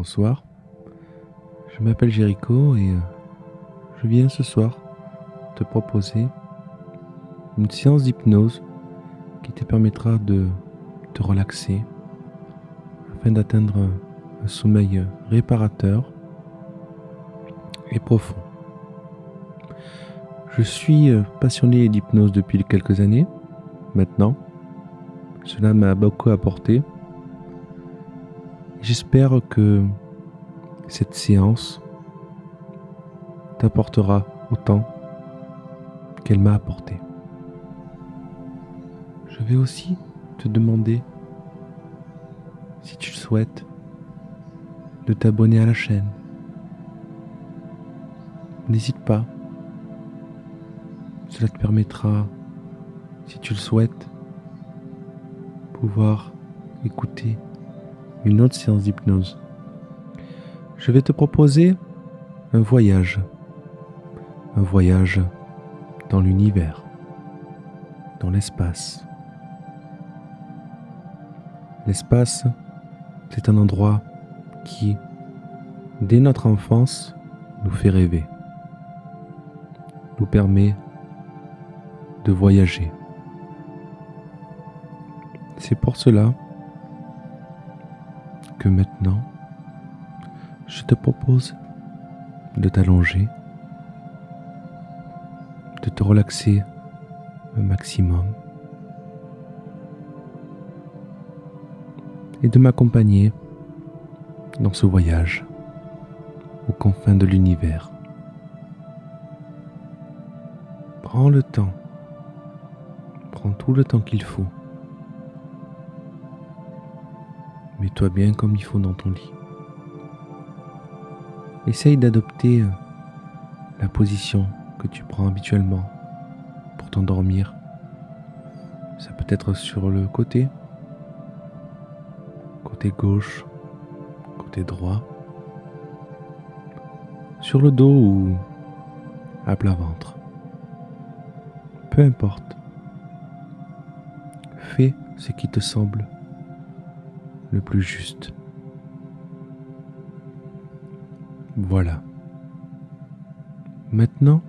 Bonsoir, je m'appelle Jericho et je viens ce soir te proposer une séance d'hypnose qui te permettra de te relaxer afin d'atteindre un sommeil réparateur et profond. Je suis passionné d'hypnose depuis quelques années maintenant. Cela m'a beaucoup apporté. J'espère que cette séance t'apportera autant qu'elle m'a apporté. Je vais aussi te demander, si tu le souhaites, de t'abonner à la chaîne. N'hésite pas. Cela te permettra, si tu le souhaites, pouvoir écouter une autre séance d'hypnose. Je vais te proposer un voyage dans l'univers, dans l'espace. L'espace, c'est un endroit qui, dès notre enfance, nous fait rêver, nous permet de voyager. C'est pour cela que maintenant, je te propose de t'allonger, de te relaxer un maximum et de m'accompagner dans ce voyage aux confins de l'univers. Prends le temps, prends tout le temps qu'il faut. Mets-toi bien comme il faut dans ton lit. Essaye d'adopter la position que tu prends habituellement pour t'endormir. Ça peut être sur le côté gauche, côté droit, sur le dos ou à plat ventre. Peu importe. Fais ce qui te semble le plus juste. Voilà. Maintenant,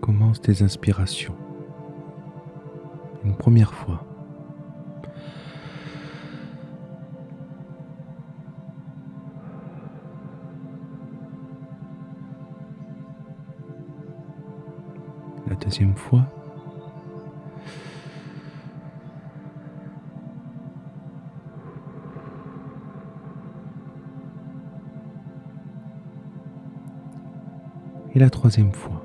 commence tes inspirations. Une première fois. La deuxième fois. Et la troisième fois.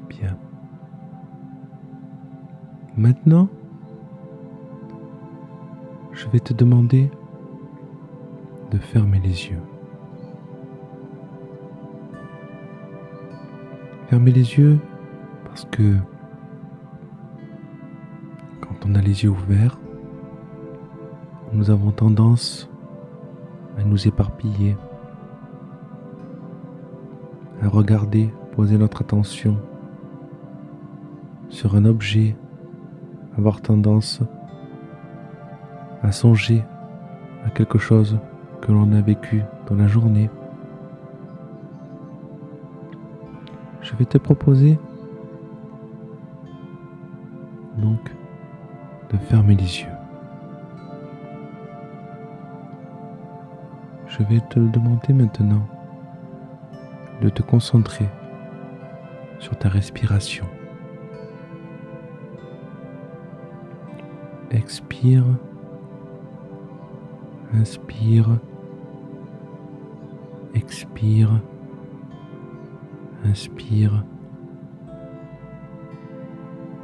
Bien. Maintenant, je vais te demander de fermer les yeux. Fermer les yeux parce que quand on a les yeux ouverts, nous avons tendance à nous éparpiller, à regarder, poser notre attention sur un objet, avoir tendance à songer à quelque chose que l'on a vécu dans la journée. Je vais te proposer donc de fermer les yeux. Je vais te demander maintenant de te concentrer sur ta respiration. Expire, inspire, expire, inspire.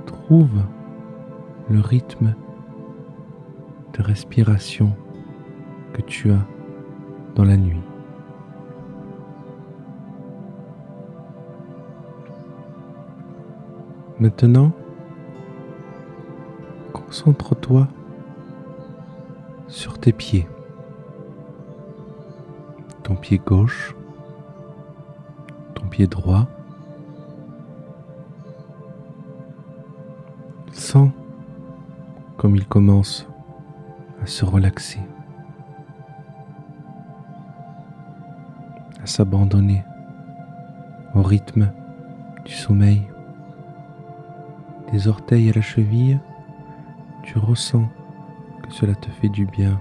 Trouve le rythme de respiration que tu as dans la nuit. Maintenant, concentre-toi sur tes pieds. Ton pied gauche, pied droit. Sens comme il commence à se relaxer, à s'abandonner au rythme du sommeil. Des orteils à la cheville, tu ressens que cela te fait du bien,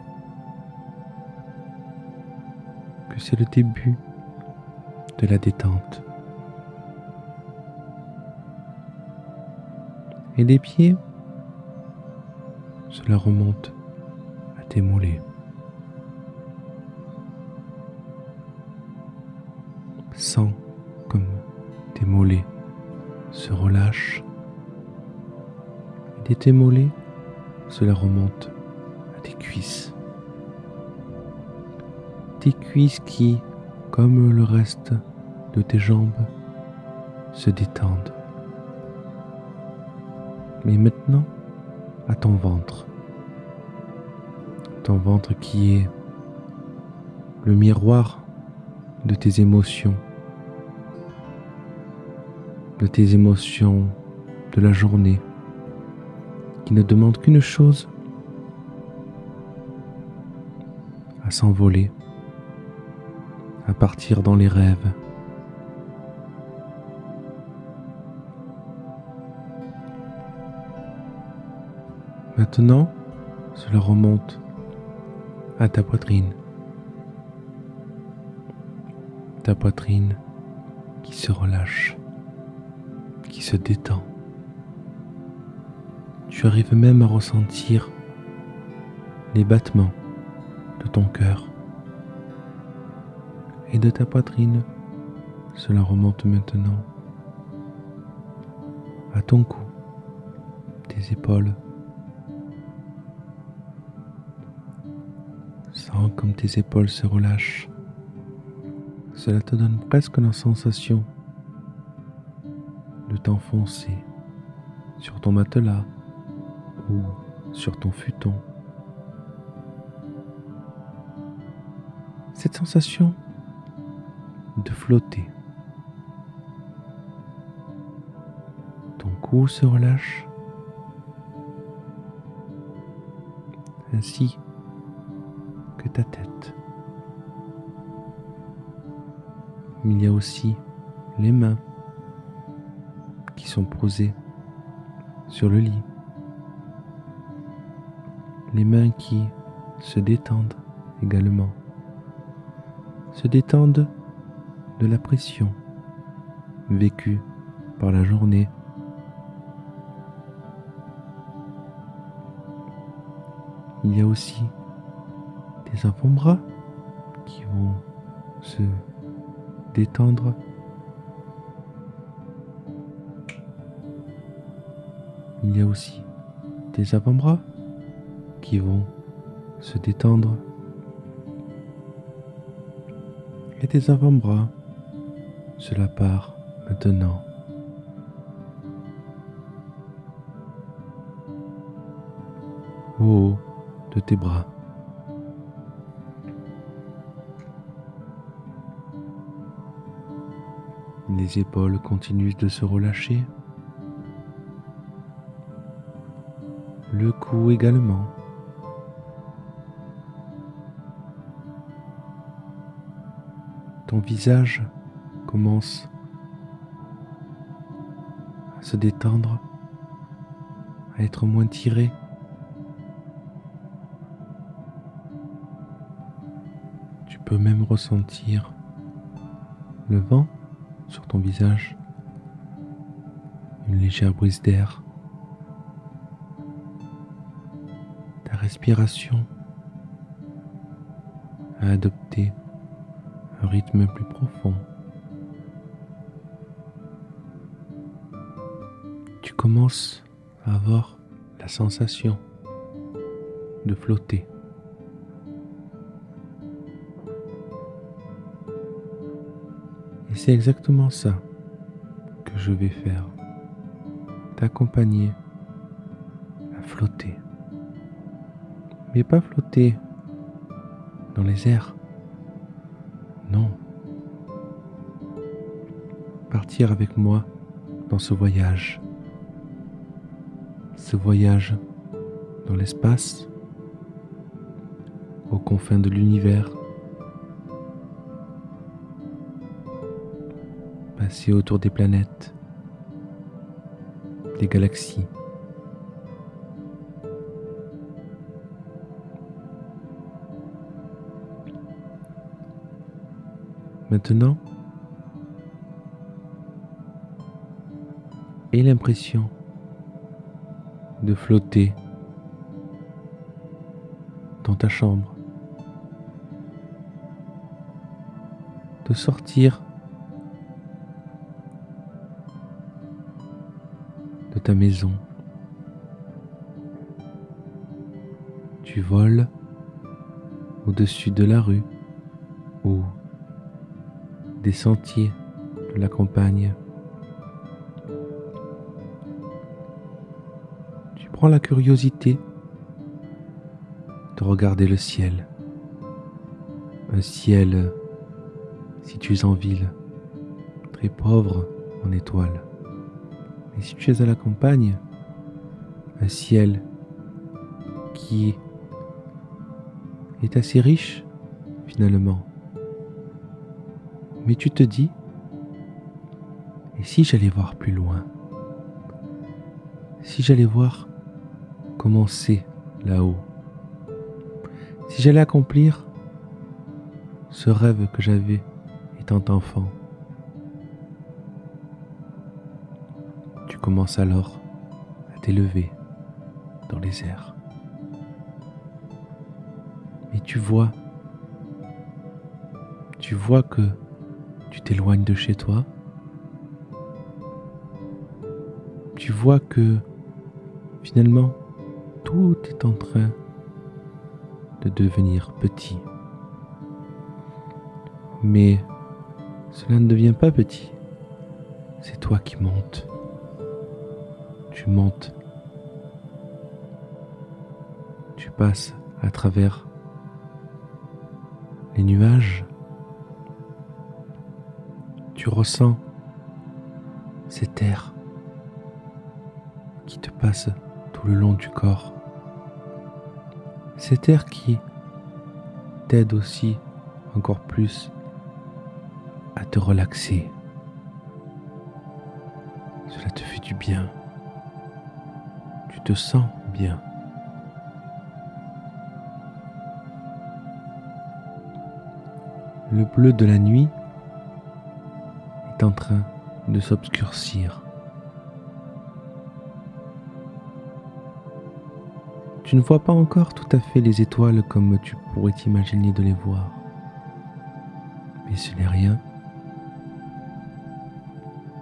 que c'est le début de la détente. Et des pieds, cela remonte à tes mollets. Sens comme tes mollets se relâchent. Et de tes mollets, cela remonte à tes cuisses. Tes cuisses qui, comme le reste de tes jambes, se détendent. Mais maintenant, à ton ventre. Ton ventre qui est le miroir de tes émotions. De tes émotions de la journée. Qui ne demande qu'une chose, à s'envoler, à partir dans les rêves. Maintenant, cela remonte à ta poitrine. Ta poitrine qui se relâche, qui se détend. Tu arrives même à ressentir les battements de ton cœur. Et de ta poitrine, cela remonte maintenant à ton cou, tes épaules. Sens comme tes épaules se relâchent. Cela te donne presque la sensation de t'enfoncer sur ton matelas ou sur ton futon. Cette sensation de flotter. Ton cou se relâche, ainsi que ta tête. Mais il y a aussi les mains qui sont posées sur le lit. Les mains qui se détendent également. Se détendent de la pression vécue par la journée. Il y a aussi des avant-bras qui vont se détendre. Il y a aussi des avant-bras qui vont se détendre. Et tes avant-bras, cela part maintenant. Au haut de tes bras. Les épaules continuent de se relâcher. Le cou également. Ton visage commence à se détendre, à être moins tiré. Tu peux même ressentir le vent sur ton visage, une légère brise d'air. Ta respiration a adopté un rythme plus profond. Tu commences à avoir la sensation de flotter. Et c'est exactement ça que je vais faire. T'accompagner à flotter. Mais pas flotter dans les airs. Non. partir avec moi dans ce voyage dans l'espace, aux confins de l'univers, passer autour des planètes, des galaxies. Maintenant, aie l'impression de flotter dans ta chambre, de sortir de ta maison. Tu voles au-dessus de la rue ou des sentiers de la campagne. Tu prends la curiosité de regarder le ciel. Un ciel, si tu es en ville, très pauvre en étoiles. Mais si tu es à la campagne, un ciel qui est assez riche finalement. Mais tu te dis, et si j'allais voir plus loin? Si j'allais voir comment c'est là-haut? Si j'allais accomplir ce rêve que j'avais étant enfant? Tu commences alors à t'élever dans les airs. Et tu vois que tu t'éloignes de chez toi. Tu vois que finalement tout est en train de devenir petit. Mais cela ne devient pas petit. C'est toi qui montes. Tu montes. Tu passes à travers les nuages. Tu ressens cet air qui te passe tout le long du corps. Cet air qui t'aide aussi encore plus à te relaxer. Cela te fait du bien. Tu te sens bien. Le bleu de la nuit est en train de s'obscurcir. Tu ne vois pas encore tout à fait les étoiles comme tu pourrais t'imaginer de les voir. Mais ce n'est rien.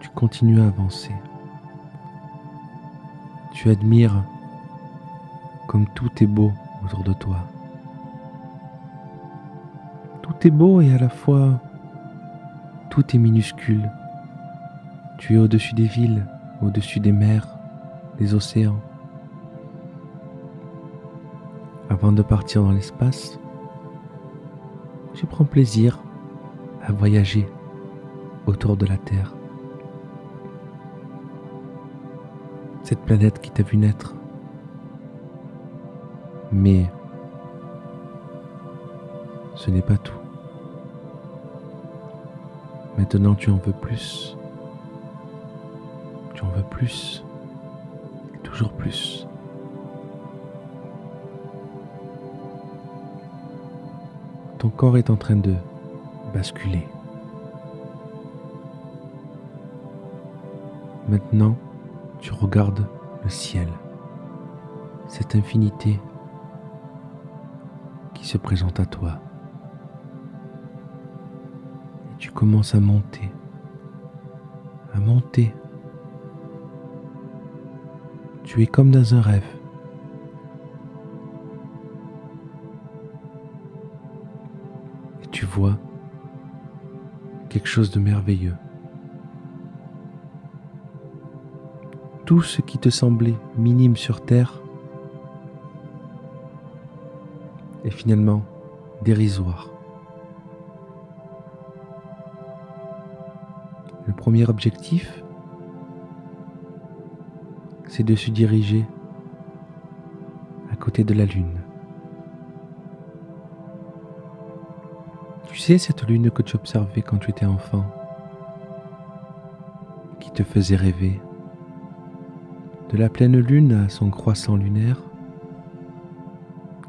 Tu continues à avancer. Tu admires comme tout est beau autour de toi. Tout est beau et à la fois tout est minuscule. Tu es au-dessus des villes, au-dessus des mers, des océans. Avant de partir dans l'espace, je prends plaisir à voyager autour de la Terre. Cette planète qui t'a vu naître. Mais ce n'est pas tout. Maintenant tu en veux plus. Tu en veux plus. Et toujours plus. Ton corps est en train de basculer. Maintenant, tu regardes le ciel, cette infinité qui se présente à toi. Et tu commences à monter, à monter. Tu es comme dans un rêve. Et tu vois quelque chose de merveilleux. Tout ce qui te semblait minime sur Terre est finalement dérisoire. Le premier objectif, c'est de se diriger à côté de la Lune. Tu sais, cette Lune que tu observais quand tu étais enfant, qui te faisait rêver, de la pleine Lune à son croissant lunaire,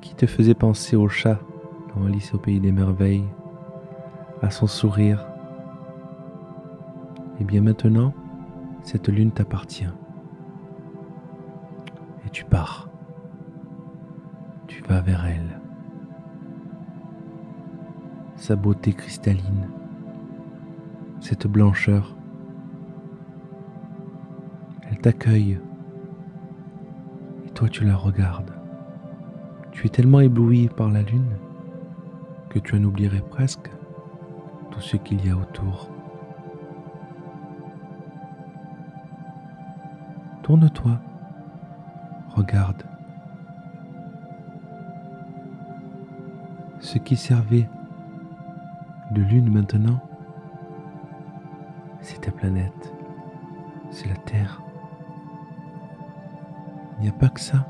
qui te faisait penser au chat dans Alice au pays des merveilles, à son sourire. Et bien maintenant, cette Lune t'appartient. Et tu pars. Tu vas vers elle. Sa beauté cristalline, cette blancheur, elle t'accueille. Et toi tu la regardes. Tu es tellement ébloui par la Lune que tu en oublierais presque tout ce qu'il y a autour. Tourne-toi, regarde. Ce qui servait de Lune maintenant, c'est ta planète, c'est la Terre. Il n'y a pas que ça.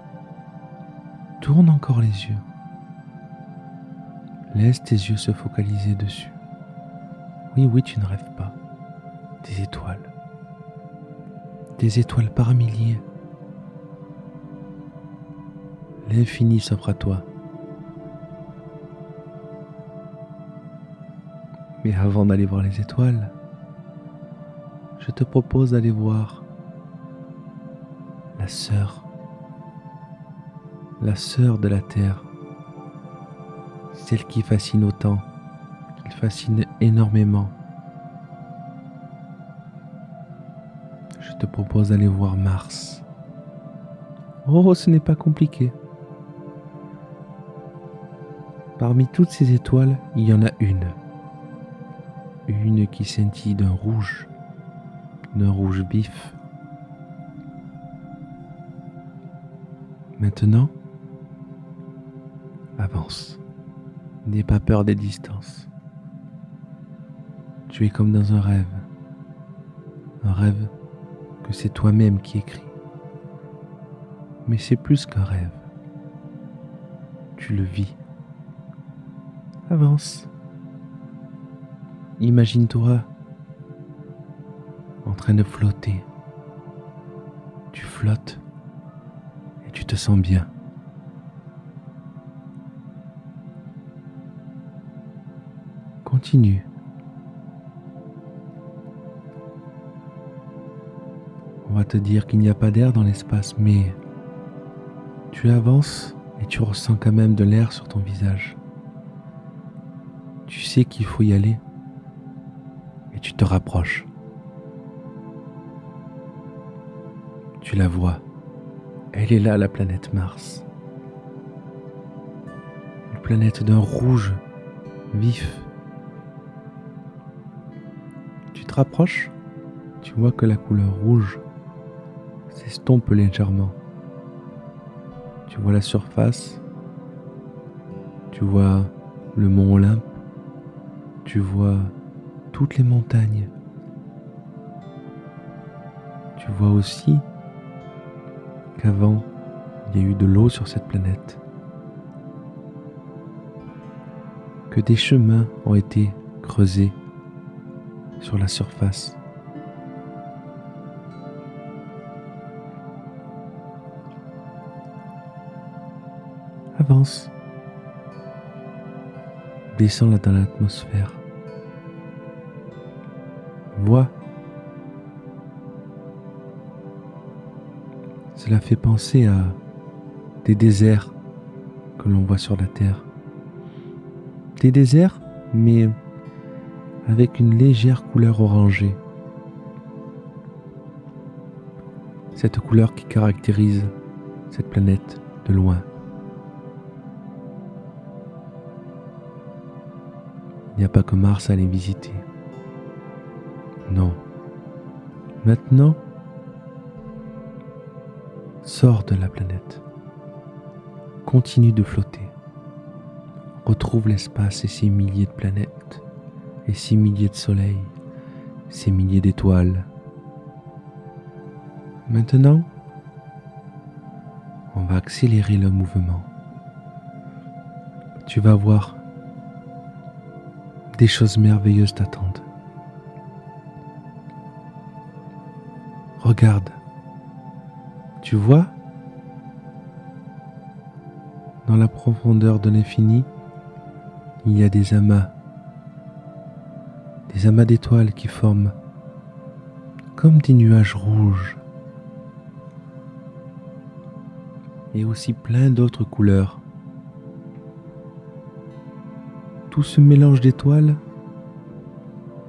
Tourne encore les yeux. Laisse tes yeux se focaliser dessus. Oui, tu ne rêves pas. Des étoiles. Des étoiles par milliers. L'infini s'offre à toi. Mais avant d'aller voir les étoiles, je te propose d'aller voir la sœur de la Terre, celle qui fascine autant, qui fascine énormément. Je te propose d'aller voir Mars. Oh, ce n'est pas compliqué. Parmi toutes ces étoiles, il y en a une qui scintille d'un rouge vif. Maintenant, avance. N'aie pas peur des distances. Tu es comme dans un rêve que c'est toi-même qui écris. Mais c'est plus qu'un rêve. Tu le vis. Avance. Imagine-toi en train de flotter. Tu flottes et tu te sens bien. Continue. On va te dire qu'il n'y a pas d'air dans l'espace, mais tu avances et tu ressens quand même de l'air sur ton visage. Tu sais qu'il faut y aller et tu te rapproches. Tu la vois. Elle est là, la planète Mars. Une planète d'un rouge vif. Tu te rapproches, tu vois que la couleur rouge s'estompe légèrement. Tu vois la surface, tu vois le mont Olympe, tu vois toutes les montagnes. Tu vois aussi qu'avant, il y a eu de l'eau sur cette planète, que des chemins ont été creusés sur la surface. Avance. Descends là dans l'atmosphère. Vois. Cela fait penser à des déserts que l'on voit sur la Terre. Des déserts, mais avec une légère couleur orangée. Cette couleur qui caractérise cette planète de loin. Il n'y a pas que Mars à aller visiter. Non. Maintenant, sors de la planète. Continue de flotter. Retrouve l'espace et ses milliers de planètes et ses milliers de soleils ces milliers d'étoiles. Maintenant, on va accélérer le mouvement. Tu vas voir, des choses merveilleuses t'attendent. Regarde, tu vois, dans la profondeur de l'infini, il y a des amas d'étoiles qui forment comme des nuages rouges et aussi plein d'autres couleurs. Tout ce mélange d'étoiles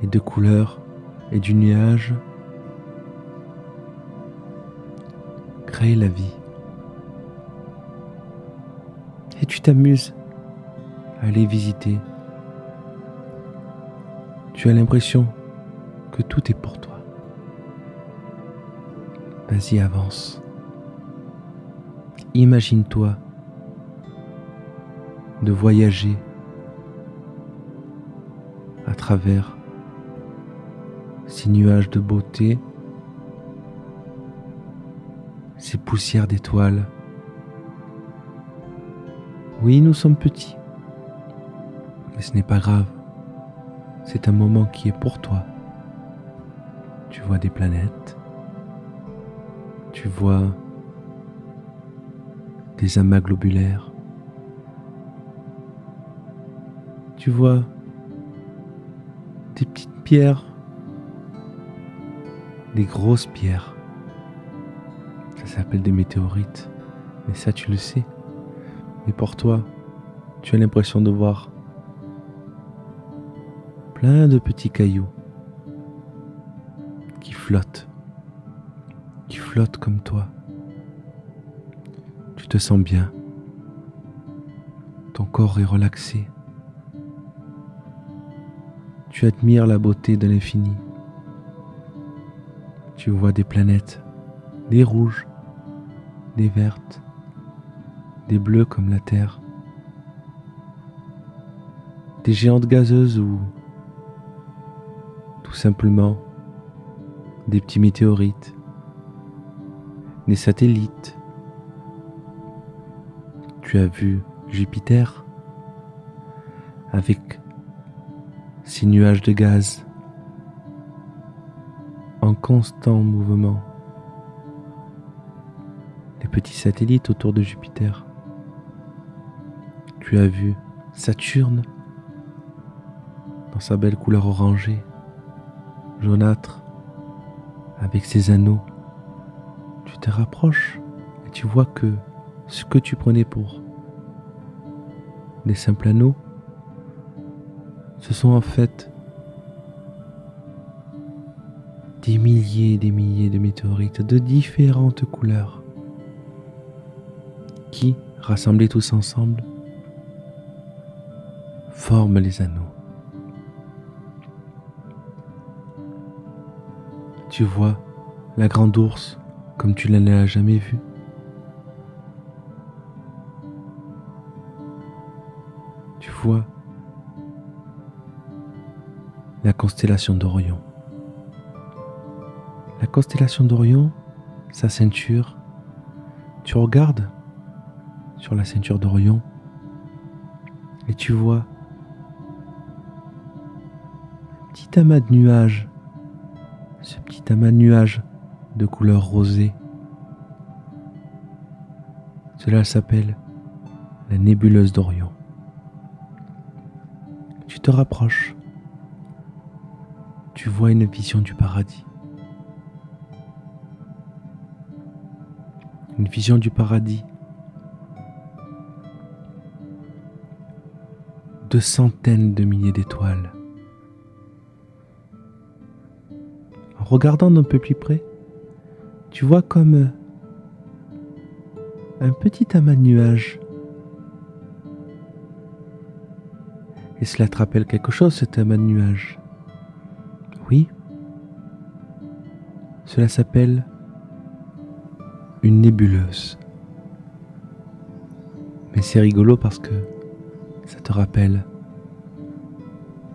et de couleurs et du nuage crée la vie. Et tu t'amuses à aller visiter. Tu as l'impression que tout est pour toi. Vas-y, avance. Imagine-toi de voyager à travers ces nuages de beauté, ces poussières d'étoiles. Oui, nous sommes petits, mais ce n'est pas grave. C'est un moment qui est pour toi. Tu vois des planètes, tu vois des amas globulaires, tu vois des petites pierres, des grosses pierres. Ça s'appelle des météorites, mais ça tu le sais. Mais pour toi, tu as l'impression de voir plein de petits cailloux qui flottent comme toi. Tu te sens bien, ton corps est relaxé. Tu admires la beauté de l'infini. Tu vois des planètes, des rouges, des vertes, des bleus comme la Terre, des géantes gazeuses ou tout simplement des petits météorites, des satellites. Tu as vu Jupiter avec ses nuages de gaz en constant mouvement. Les petits satellites autour de Jupiter. Tu as vu Saturne dans sa belle couleur orangée, jaunâtre, avec ses anneaux. Tu te rapproches et tu vois que ce que tu prenais pour des simples anneaux, ce sont en fait des milliers et des milliers de météorites de différentes couleurs qui, rassemblés tous ensemble, forment les anneaux. Tu vois la grande ours comme tu ne l'as jamais vue. Tu vois la constellation d'Orion. La constellation d'Orion, sa ceinture, tu regardes sur la ceinture d'Orion et tu vois un petit amas de nuages, ce petit amas de nuages de couleur rosée. Cela s'appelle la nébuleuse d'Orion. Tu te rapproches, tu vois une vision du paradis. Une vision du paradis de centaines de milliers d'étoiles. En regardant d'un peu plus près, tu vois comme un petit amas de nuages. Et cela te rappelle quelque chose, cet amas de nuages? Oui, cela s'appelle une nébuleuse. Mais c'est rigolo parce que ça te rappelle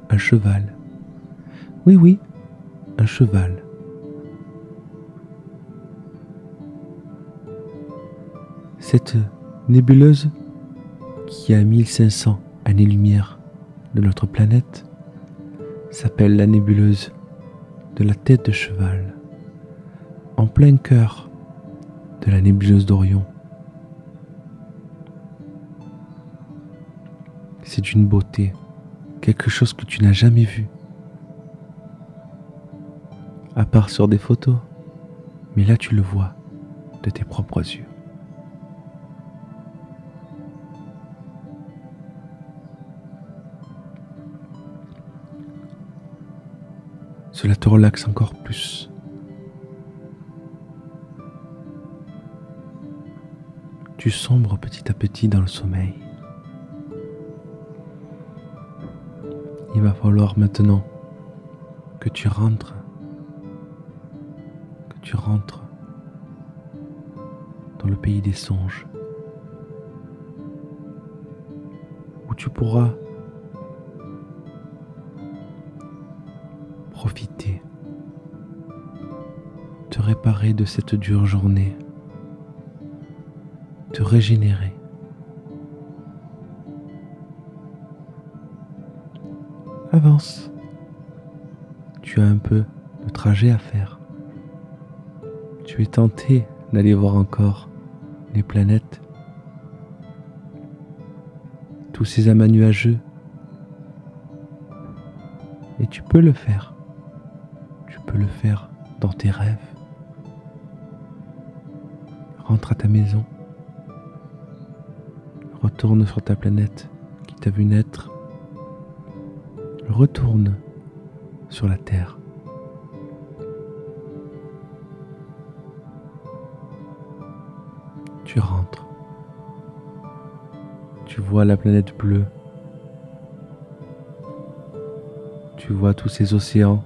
un cheval. Oui, un cheval. Cette nébuleuse qui est à 1500 années-lumière de notre planète s'appelle la nébuleuse de la tête de cheval, en plein cœur de la nébuleuse d'Orion. C'est d'une beauté, quelque chose que tu n'as jamais vu, à part sur des photos, mais là tu le vois de tes propres yeux. Cela te relaxe encore plus. Tu sombres petit à petit dans le sommeil. Il va falloir maintenant que tu rentres dans le pays des songes, où tu pourras profiter, te réparer de cette dure journée, te régénérer. Avance. Tu as un peu de trajet à faire. Tu es tenté d'aller voir encore les planètes, tous ces amas nuageux. Et tu peux le faire. Tu peux le faire dans tes rêves. Rentre à ta maison. Retourne sur ta planète qui t'a vu naître. Retourne sur la Terre. Tu rentres. Tu vois la planète bleue. Tu vois tous ces océans,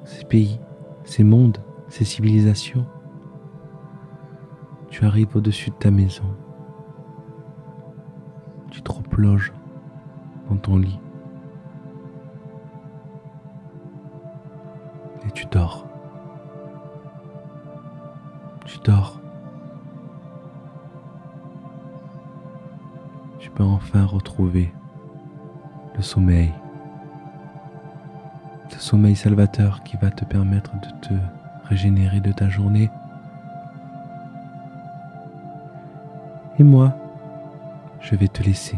ces pays, ces mondes, ces civilisations. Tu arrives au-dessus de ta maison. Tu te reploges dans ton lit. Et tu dors. Tu dors. Tu peux enfin retrouver le sommeil. Ce sommeil salvateur qui va te permettre de te régénérer de ta journée. Et moi, je vais te laisser.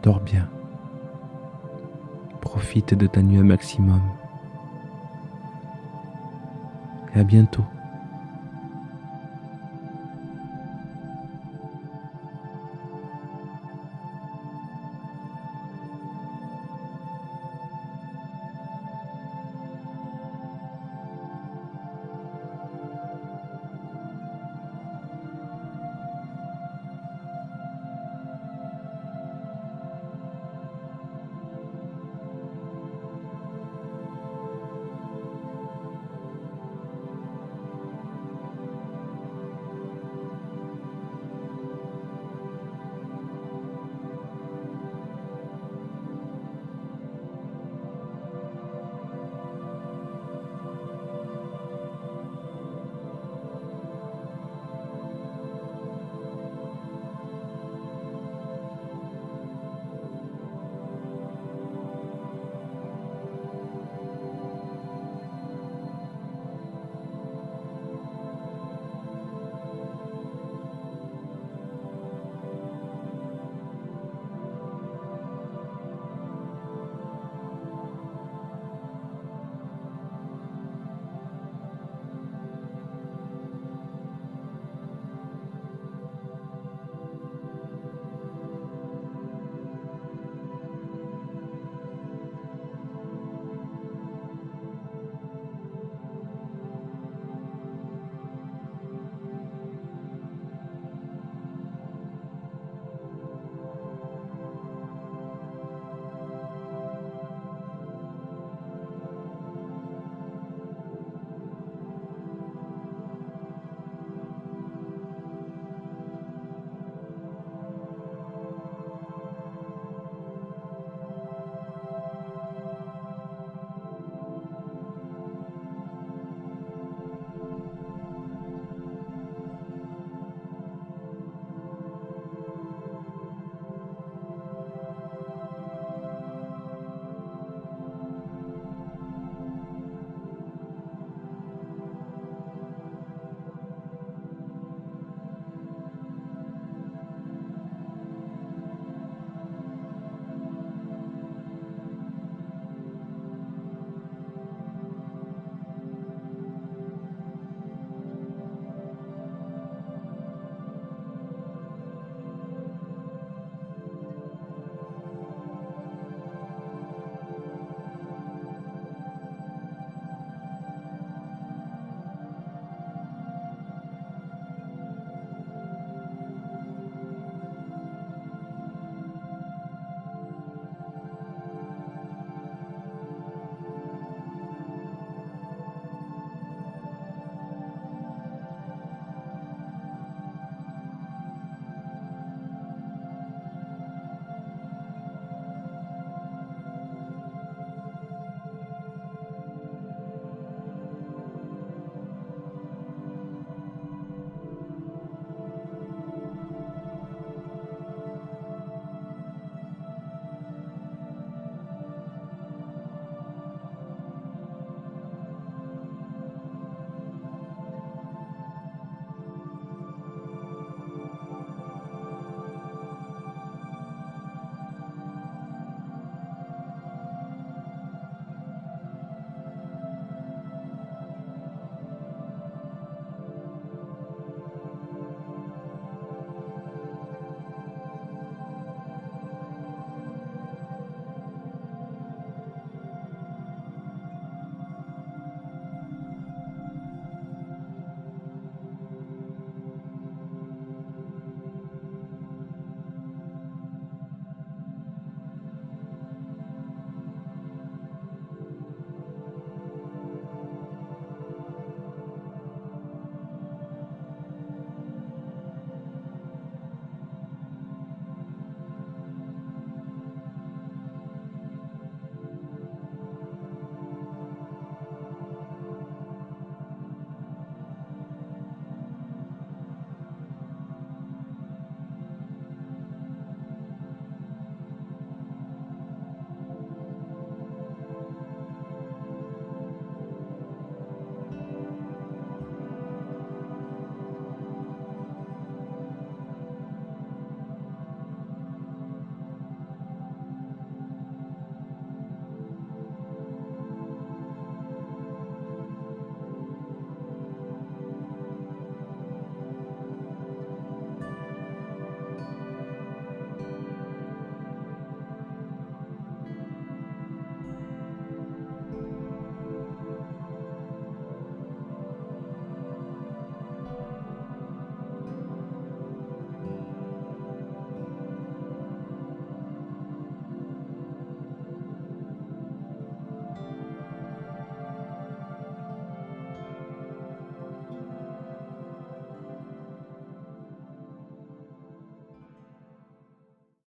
Dors bien. Profite de ta nuit un maximum. Et à bientôt.